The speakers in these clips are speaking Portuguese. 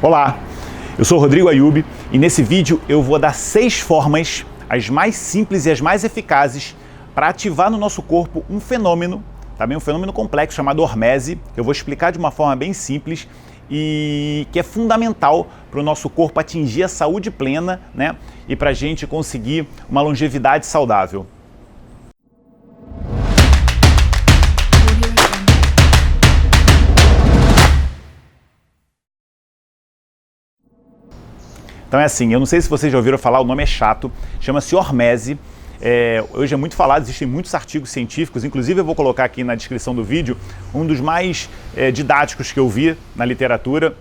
Olá, eu sou o Rodrigo Ayub e nesse vídeo eu vou dar 6 formas, as mais simples e as mais eficazes, para ativar no nosso corpo um fenômeno, também um fenômeno complexo chamado hormese, que eu vou explicar de uma forma bem simples e que é fundamental para o nosso corpo atingir a saúde plena, né? E para a gente conseguir uma longevidade saudável. Então é assim, eu não sei se vocês já ouviram falar, o nome é chato, chama-se hormese. Hoje é muito falado, existem muitos artigos científicos, inclusive eu vou colocar aqui na descrição do vídeo um dos mais didáticos que eu vi na literatura,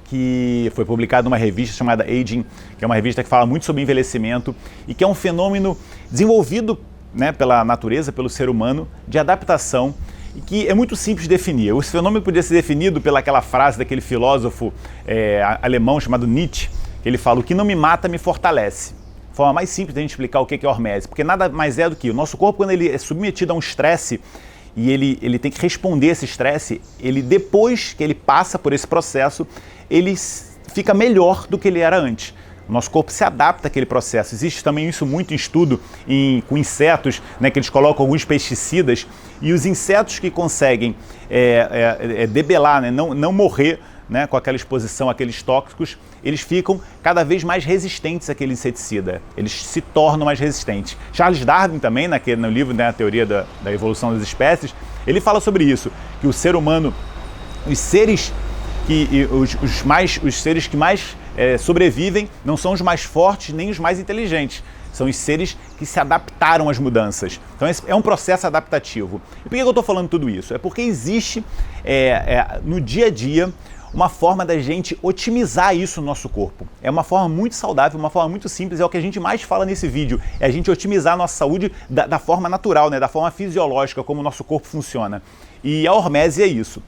que foi publicado numa revista chamada Aging, que é uma revista que fala muito sobre envelhecimento e que é um fenômeno desenvolvido, né, pela natureza, pelo ser humano, de adaptação, e que é muito simples de definir. Esse fenômeno podia ser definido pelaquela frase daquele filósofo alemão chamado Nietzsche, que ele fala: o que não me mata me fortalece. A forma mais simples de a gente explicar o que é hormese, porque nada mais é do que o nosso corpo, quando ele é submetido a um estresse e ele tem que responder a esse estresse, ele, depois que ele passa por esse processo, ele fica melhor do que ele era antes. O nosso corpo se adapta àquele processo. Existe também isso muito em estudo com insetos, né, que eles colocam alguns pesticidas, e os insetos que conseguem debelar, né, não morrer, né, com aquela exposição àqueles tóxicos, eles ficam cada vez mais resistentes àquele inseticida. Eles se tornam mais resistentes. Charles Darwin também, no livro, né, A Teoria da Evolução das Espécies, ele fala sobre isso, que o ser humano, os seres que mais sobrevivem não são os mais fortes nem os mais inteligentes. São os seres que se adaptaram às mudanças. Então é um processo adaptativo. E por que eu estou falando tudo isso? É porque existe no dia a dia uma forma da gente otimizar isso no nosso corpo. É uma forma muito saudável, uma forma muito simples, é o que a gente mais fala nesse vídeo, é a gente otimizar a nossa saúde da forma natural, né, da forma fisiológica, como o nosso corpo funciona. E a hormese é isso.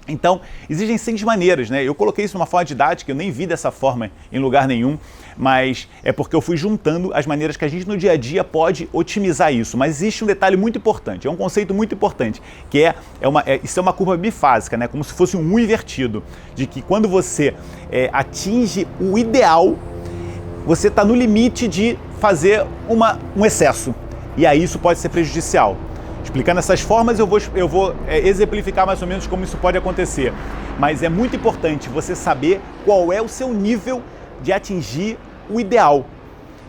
Então, existem 6 maneiras, né? Eu coloquei isso de uma forma didática, eu nem vi dessa forma em lugar nenhum, mas é porque eu fui juntando as maneiras que a gente no dia a dia pode otimizar isso. Mas existe um detalhe muito importante, é um conceito muito importante, que isso é uma curva bifásica, né? Como se fosse um U invertido, de que quando você atinge o ideal, você está no limite de fazer um excesso, e aí isso pode ser prejudicial. Explicando essas formas, eu vou exemplificar mais ou menos como isso pode acontecer. Mas é muito importante você saber qual é o seu nível de atingir o ideal.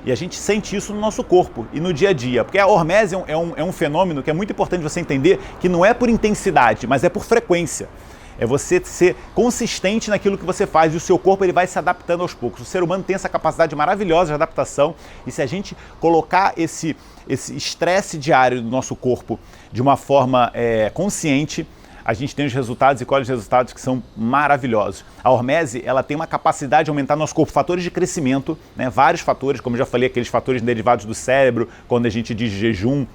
E a gente sente isso no nosso corpo e no dia a dia. Porque a hormese é um fenômeno que é muito importante você entender, que não é por intensidade, mas é por frequência. É você ser consistente naquilo que você faz, e o seu corpo ele vai se adaptando aos poucos. O ser humano tem essa capacidade maravilhosa de adaptação, e se a gente colocar esse estresse diário do nosso corpo de uma forma consciente, a gente tem os resultados e colhe os resultados que são maravilhosos. A hormese, ela tem uma capacidade de aumentar no nosso corpo fatores de crescimento, né, vários fatores, como eu já falei, aqueles fatores derivados do cérebro, quando a gente diz jejum.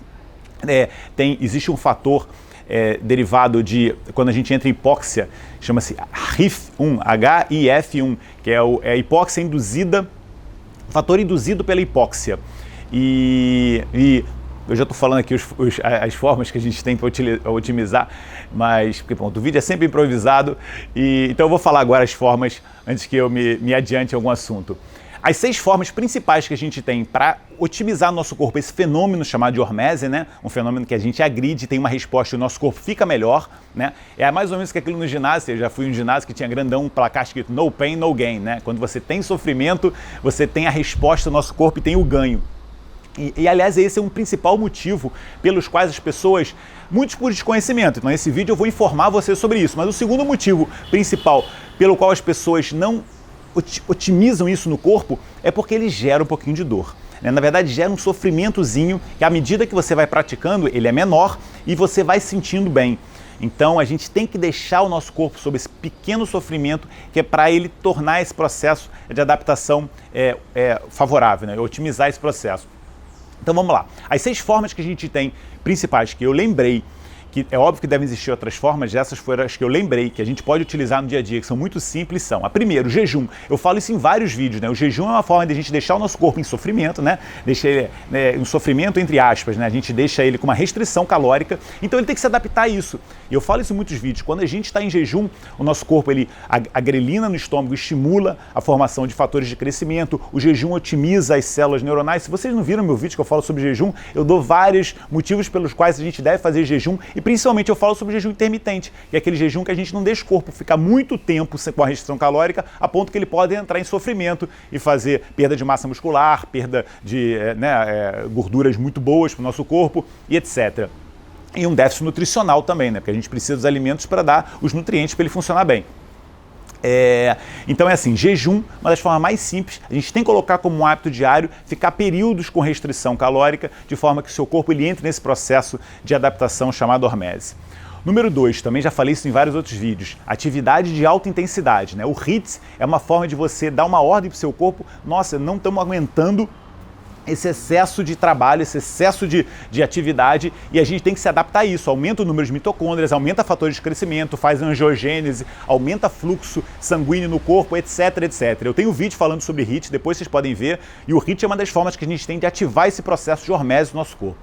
Existe um fator derivado de, quando a gente entra em hipóxia, chama-se HIF1, HIF1, que é a hipóxia induzida, fator induzido pela hipóxia. E eu já estou falando aqui as formas que a gente tem para otimizar, mas porque pronto, o vídeo é sempre improvisado, então eu vou falar agora as formas antes que eu me adiante em algum assunto. As 6 formas principais que a gente tem para otimizar no nosso corpo esse fenômeno chamado de hormese, né? Um fenômeno que a gente agride, tem uma resposta e o nosso corpo fica melhor, né? É mais ou menos que aquilo no ginásio. Eu já fui em um ginásio que tinha grandão, um placar escrito no pain, no gain, né? Quando você tem sofrimento, você tem a resposta do nosso corpo e tem o ganho. E aliás, esse é um principal motivo pelos quais as pessoas, muitos por desconhecimento, então nesse vídeo eu vou informar você sobre isso, mas o segundo motivo principal pelo qual as pessoas não otimizam isso no corpo é porque ele gera um pouquinho de dor. Na verdade, gera um sofrimentozinho que, à medida que você vai praticando, ele é menor e você vai sentindo bem. Então, a gente tem que deixar o nosso corpo sob esse pequeno sofrimento, que é para ele tornar esse processo de adaptação favorável, né? Otimizar esse processo. Então, vamos lá. As 6 formas que a gente tem principais, que eu lembrei, que é óbvio que devem existir outras formas, essas foram as que eu lembrei, que a gente pode utilizar no dia a dia, que são muito simples, são: a primeira, o jejum. Eu falo isso em vários vídeos, né? O jejum é uma forma de a gente deixar o nosso corpo em sofrimento, né? Deixa ele um sofrimento entre aspas, né? A gente deixa ele com uma restrição calórica, então ele tem que se adaptar a isso. E eu falo isso em muitos vídeos. Quando a gente está em jejum, o nosso corpo, a grelina no estômago estimula a formação de fatores de crescimento, o jejum otimiza as células neuronais. Se vocês não viram meu vídeo que eu falo sobre jejum, eu dou vários motivos pelos quais a gente deve fazer jejum, e principalmente eu falo sobre jejum intermitente, que é aquele jejum que a gente não deixa o corpo ficar muito tempo com a restrição calórica, a ponto que ele pode entrar em sofrimento e fazer perda de massa muscular, perda de gorduras muito boas para o nosso corpo e etc. E um déficit nutricional também, né? Porque a gente precisa dos alimentos para dar os nutrientes para ele funcionar bem. Então é assim, jejum, uma das formas mais simples, a gente tem que colocar como um hábito diário, ficar períodos com restrição calórica, de forma que o seu corpo ele entre nesse processo de adaptação chamado hormese. Número 2, também já falei isso em vários outros vídeos, atividade de alta intensidade, né? O HIIT é uma forma de você dar uma ordem para o seu corpo: nossa, não estamos aguentando esse excesso de trabalho, esse excesso de atividade, e a gente tem que se adaptar a isso. Aumenta o número de mitocôndrias, aumenta fatores de crescimento, faz angiogênese, aumenta fluxo sanguíneo no corpo, etc, etc. Eu tenho um vídeo falando sobre HIIT, depois vocês podem ver, e o HIIT é uma das formas que a gente tem de ativar esse processo de hormese no nosso corpo.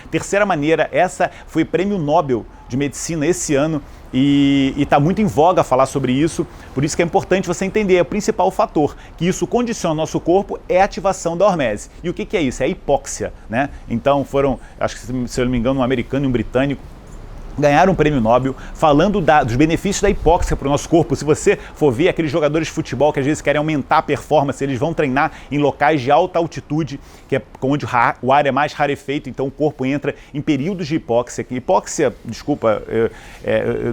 Terceira maneira, essa foi prêmio Nobel de Medicina esse ano e está muito em voga falar sobre isso, por isso que é importante você entender, o principal fator que isso condiciona o nosso corpo é a ativação da hormese. E o que é isso? É a hipóxia, né? Então foram, acho que se eu não me engano, um americano e um britânico ganharam um prêmio Nobel falando dos benefícios da hipóxia para o nosso corpo. Se você for ver aqueles jogadores de futebol que às vezes querem aumentar a performance, eles vão treinar em locais de alta altitude, que é onde o ar é mais rarefeito, então o corpo entra em períodos de hipóxia. Hipóxia, desculpa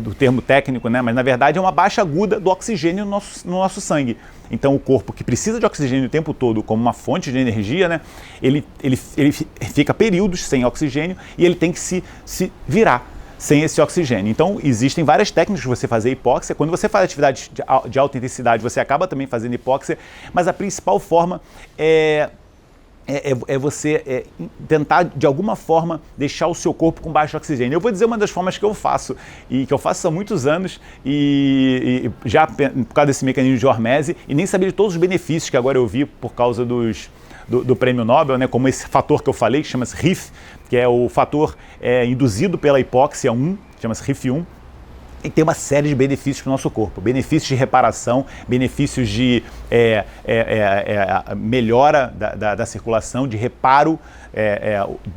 do termo técnico, né? Mas na verdade é uma baixa aguda do oxigênio no nosso sangue. Então o corpo, que precisa de oxigênio o tempo todo como uma fonte de energia, né? Ele fica períodos sem oxigênio e ele tem que se virar sem esse oxigênio. Então, existem várias técnicas de você fazer hipóxia. Quando você faz atividade de alta intensidade, você acaba também fazendo hipóxia, mas a principal forma é você tentar, de alguma forma, deixar o seu corpo com baixo oxigênio. Eu vou dizer uma das formas que eu faço, e que eu faço há muitos anos, e já por causa desse mecanismo de hormese, e nem sabia de todos os benefícios que agora eu vi por causa do prêmio Nobel, né, como esse fator que eu falei, que chama-se RIF, que é o fator induzido pela hipóxia 1, chama-se RIF1, e tem uma série de benefícios para o nosso corpo. Benefícios de reparação, benefícios de melhora da circulação, de reparo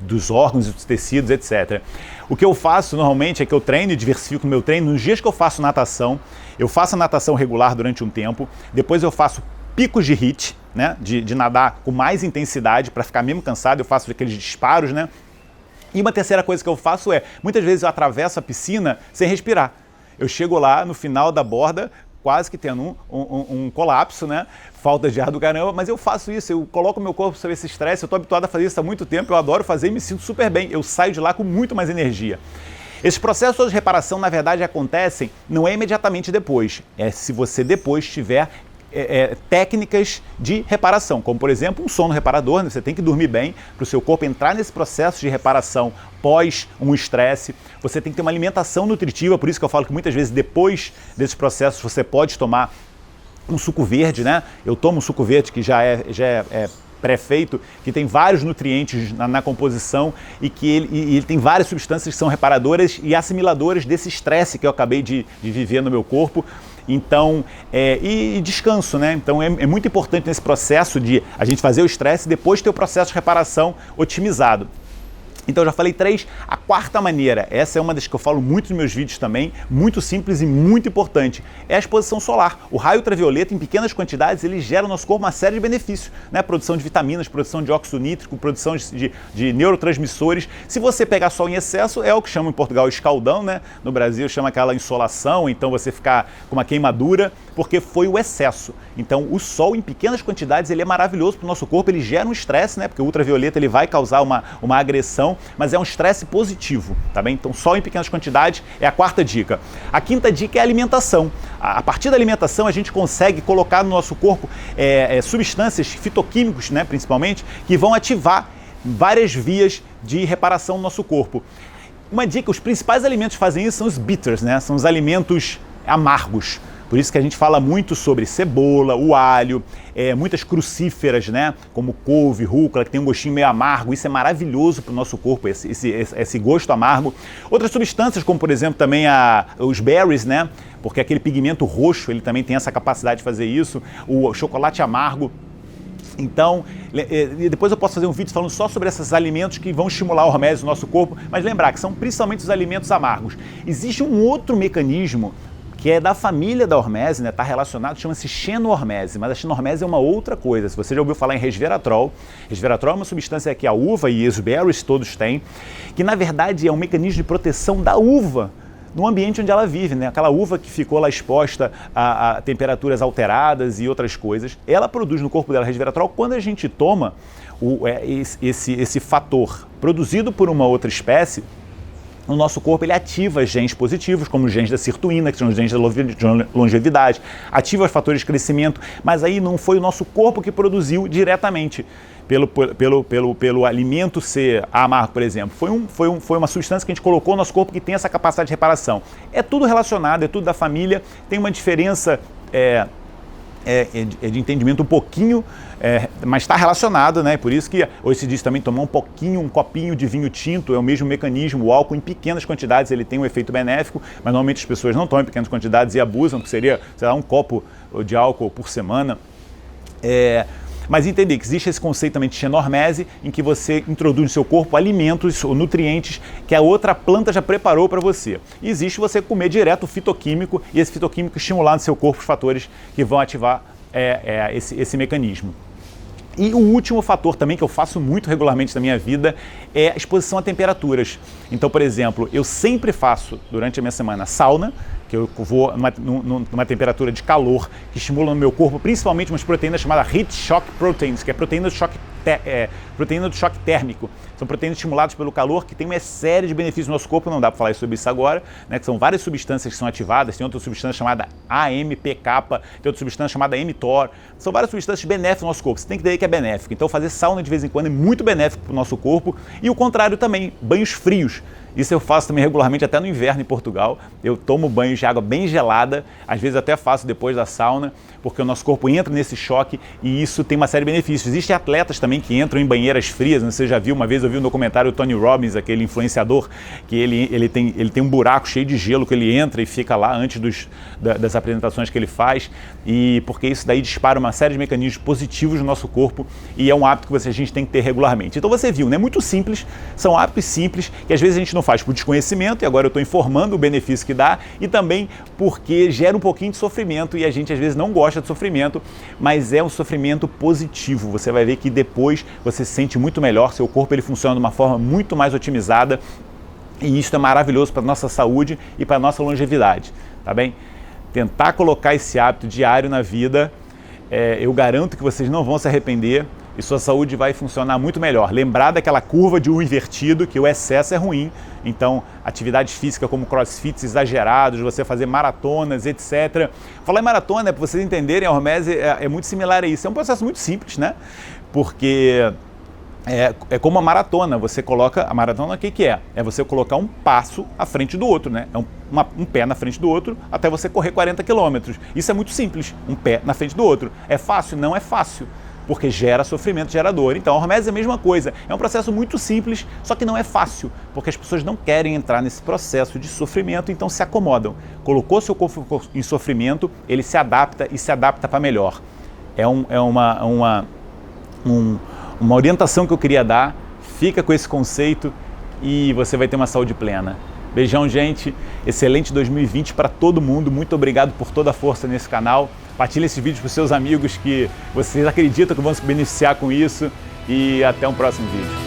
dos órgãos e dos tecidos, etc. O que eu faço normalmente é que eu treino e diversifico o meu treino. Nos dias que eu faço natação, eu faço a natação regular durante um tempo, depois eu faço picos de HIIT, né, de nadar com mais intensidade para ficar mesmo cansado, eu faço aqueles disparos, né? E uma terceira coisa que eu faço muitas vezes eu atravesso a piscina sem respirar. Eu chego lá no final da borda, quase que tendo um colapso, né? Falta de ar do caramba, mas eu faço isso, eu coloco meu corpo sobre esse estresse, eu estou habituado a fazer isso há muito tempo, eu adoro fazer e me sinto super bem, eu saio de lá com muito mais energia. Esses processos de reparação, na verdade, acontecem não é imediatamente depois, é se você depois tiver técnicas de reparação, como por exemplo um sono reparador, né? Você tem que dormir bem para o seu corpo entrar nesse processo de reparação pós um estresse. Você tem que ter uma alimentação nutritiva, por isso que eu falo que muitas vezes depois desses processos você pode tomar um suco verde, né? Eu tomo um suco verde que já é pré-feito, que tem vários nutrientes na composição e que ele tem várias substâncias que são reparadoras e assimiladoras desse estresse que eu acabei de viver no meu corpo. Então, e descanso, né? Então é muito importante nesse processo de a gente fazer o estresse e depois ter o processo de reparação otimizado. Então eu já falei 3. A quarta maneira, essa é uma das que eu falo muito nos meus vídeos também, muito simples e muito importante, é a exposição solar. O raio ultravioleta, em pequenas quantidades, ele gera no nosso corpo uma série de benefícios, né? Produção de vitaminas, produção de óxido nítrico, produção de neurotransmissores. Se você pegar sol em excesso, é o que chama em Portugal escaldão, né? No Brasil chama aquela insolação, então você ficar com uma queimadura, porque foi o excesso. Então o sol em pequenas quantidades, ele é maravilhoso para o nosso corpo, ele gera um estresse, né? Porque o ultravioleta ele vai causar uma agressão, mas é um estresse positivo, tá bem? Então só em pequenas quantidades é a quarta dica. A quinta dica é a alimentação. A partir da alimentação a gente consegue colocar no nosso corpo substâncias fitoquímicos, né, principalmente, que vão ativar várias vias de reparação no nosso corpo. Uma dica, os principais alimentos que fazem isso são os bitters, né? São os alimentos amargos. Por isso que a gente fala muito sobre cebola, o alho, muitas crucíferas, né? Como couve, rúcula, que tem um gostinho meio amargo. Isso é maravilhoso para o nosso corpo, esse gosto amargo. Outras substâncias, como por exemplo também os berries, né? Porque aquele pigmento roxo, ele também tem essa capacidade de fazer isso. O chocolate amargo. Então, depois eu posso fazer um vídeo falando só sobre esses alimentos que vão estimular a hormese no nosso corpo, mas lembrar que são principalmente os alimentos amargos. Existe um outro mecanismo que é da família da hormese, né? Está relacionado, chama-se xenohormese, mas a xenohormese é uma outra coisa. Se você já ouviu falar em resveratrol, resveratrol é uma substância que a uva e os berries todos têm, que na verdade é um mecanismo de proteção da uva no ambiente onde ela vive, né? Aquela uva que ficou lá exposta a temperaturas alteradas e outras coisas, ela produz no corpo dela resveratrol. Quando a gente toma esse fator produzido por uma outra espécie, o nosso corpo ele ativa genes positivos, como os genes da sirtuína, que são os genes da longevidade, ativa os fatores de crescimento, mas aí não foi o nosso corpo que produziu diretamente pelo alimento ser amargo, por exemplo. Foi uma substância que a gente colocou no nosso corpo que tem essa capacidade de reparação. É tudo relacionado, é tudo da família, tem uma diferença de entendimento um pouquinho, mas está relacionado, né? Por isso que hoje se diz também tomar um copinho de vinho tinto é o mesmo mecanismo. O álcool em pequenas quantidades ele tem um efeito benéfico, mas normalmente as pessoas não tomam em pequenas quantidades e abusam, que seria, sei lá, um copo de álcool por semana. Mas entender que existe esse conceito também de xenohormese, em que você introduz no seu corpo alimentos ou nutrientes que a outra planta já preparou para você. E existe você comer direto o fitoquímico e esse fitoquímico estimular no seu corpo os fatores que vão ativar esse mecanismo. E o último fator também que eu faço muito regularmente na minha vida é a exposição a temperaturas. Então, por exemplo, eu sempre faço durante a minha semana sauna, que eu vou numa temperatura de calor que estimula no meu corpo principalmente umas proteínas chamadas Heat Shock Proteins, que é proteína do choque térmico. São proteínas estimuladas pelo calor que tem uma série de benefícios no nosso corpo, não dá para falar sobre isso agora, né, que são várias substâncias que são ativadas, tem outra substância chamada AMPK, tem outra substância chamada mTOR, são várias substâncias benéficas no nosso corpo, você tem que entender que é benéfico. Então fazer sauna de vez em quando é muito benéfico para o nosso corpo e o contrário também, banhos frios. Isso eu faço também regularmente, até no inverno em Portugal. Eu tomo banho de água bem gelada, às vezes até faço depois da sauna, porque o nosso corpo entra nesse choque e isso tem uma série de benefícios. Existem atletas também que entram em banheiras frias, você já viu, uma vez eu vi no documentário o Tony Robbins, aquele influenciador, que ele tem um buraco cheio de gelo que ele entra e fica lá antes das apresentações que ele faz, e porque isso daí dispara uma série de mecanismos positivos no nosso corpo e é um hábito que a gente tem que ter regularmente. Então você viu, né? Muito simples, são hábitos simples que às vezes a gente não faz por desconhecimento, e agora eu estou informando o benefício que dá, e também porque gera um pouquinho de sofrimento, e a gente às vezes não gosta de sofrimento, mas é um sofrimento positivo. Você vai ver que depois você se sente muito melhor, seu corpo ele funciona de uma forma muito mais otimizada, e isso é maravilhoso para a nossa saúde e para a nossa longevidade, tá bem? Tentar colocar esse hábito diário na vida, eu garanto que vocês não vão se arrepender, e sua saúde vai funcionar muito melhor. Lembrar daquela curva de U invertido, que o excesso é ruim, então atividade física como crossfits exagerados, você fazer maratonas, etc. Falar em maratona, para vocês entenderem, a hormese é muito similar a isso, é um processo muito simples, né? Porque é como a maratona, você coloca, a maratona o que é? É você colocar um passo à frente do outro, né? É um pé na frente do outro até você correr 40 quilômetros. Isso é muito simples, um pé na frente do outro. É fácil? Não é fácil, porque gera sofrimento, gera dor. Então a hormese é a mesma coisa, é um processo muito simples, só que não é fácil, porque as pessoas não querem entrar nesse processo de sofrimento, então se acomodam. Colocou seu corpo em sofrimento, ele se adapta e se adapta para melhor. É uma orientação que eu queria dar, fica com esse conceito e você vai ter uma saúde plena. Beijão, gente, excelente 2020 para todo mundo, muito obrigado por toda a força nesse canal. Compartilhe esse vídeo para os seus amigos que vocês acreditam que vão se beneficiar com isso, e até um próximo vídeo.